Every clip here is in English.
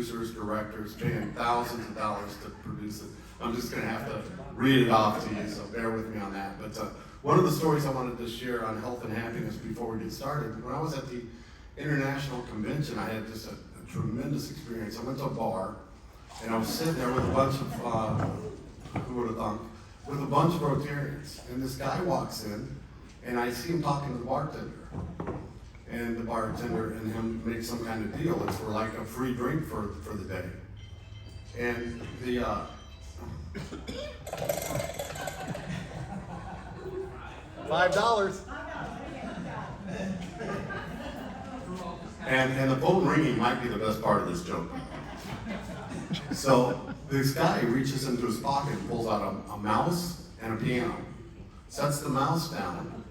producers, directors, paying thousands of dollars to produce it. I'm just gonna have to read it off to you, so bear with me on that. But one of the stories I wanted to share on health and happiness before we get started, when I was at the international convention, I had just a tremendous experience. I went to a bar, and I was sitting there with a bunch of, who would have thunk, with a bunch of Rotarians. And this guy walks in, and I see him talking to the bartender. And the bartender and him make some kind of deal. It's for like a free drink for the day. And the, $5. And the phone ringing might be the best part of this joke. So this guy reaches into his pocket and pulls out a mouse and a piano, sets the mouse down,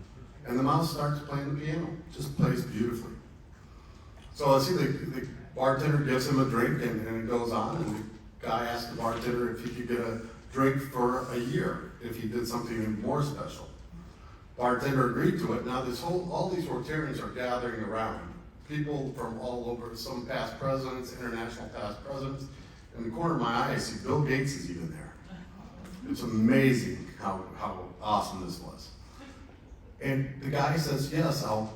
and the mouse starts playing the piano, just plays beautifully. So I see the bartender gives him a drink and it goes on, and the guy asks the bartender if he could get a drink for a year, if he did something even more special. Bartender agreed to it. Now all these Rotarians are gathering around. People from all over, some past presidents, international past presidents. In the corner of my eye, I see Bill Gates is even there. It's amazing how awesome this was. And the guy says, yes, I'll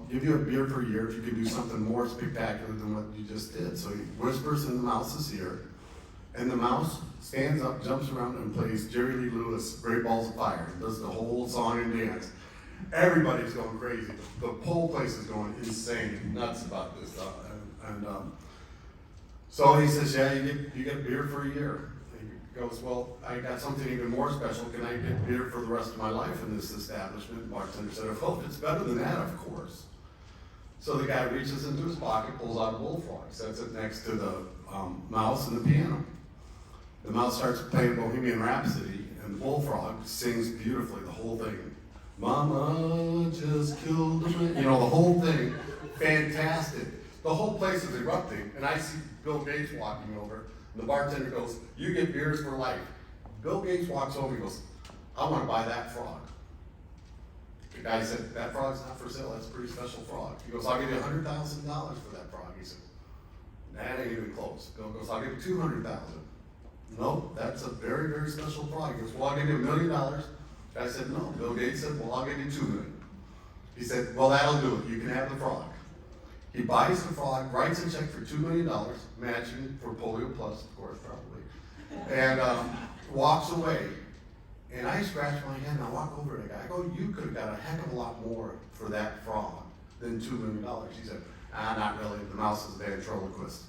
give you a beer for a year if you can do something more spectacular than what you just did. So he whispers in the mouse's ear, and the mouse stands up, jumps around, and plays Jerry Lee Lewis, Great Balls of Fire, and does the whole song and dance. Everybody's going crazy. The whole place is going insane, nuts about this stuff. So he says, yeah, you get beer for a year. He goes, well, I got something even more special. Can I get beer for the rest of my life in this establishment? The bartender said, oh, if it's better than that, of course. So the guy reaches into his pocket, pulls out a bullfrog, sets it next to the mouse and the piano. The mouse starts playing Bohemian Rhapsody, and the bullfrog sings beautifully, the whole thing. Mama just killed a man. You know, the whole thing, fantastic. The whole place is erupting, and I see Bill Gates walking over, and the bartender goes, you get beers for life. Bill Gates walks over and goes, I want to buy that frog. The guy said, that frog's not for sale, that's a pretty special frog. He goes, I'll give you $100,000 for that frog. He said, that ain't even close. Bill goes, I'll give you $200,000. No, that's a very, very special frog. He goes, well, I'll give you $1 million. I said, no. Bill Gates said, well, I'll give you $2 million. He said, well, that'll do it. You can have the frog. He buys the frog, writes a check for $2 million, matching for Polio Plus, of course, probably, and walks away. And I scratch my head and I walk over to the guy. I go, you could have got a heck of a lot more for that frog than $2 million. He said, not really. The mouse is a ventriloquist.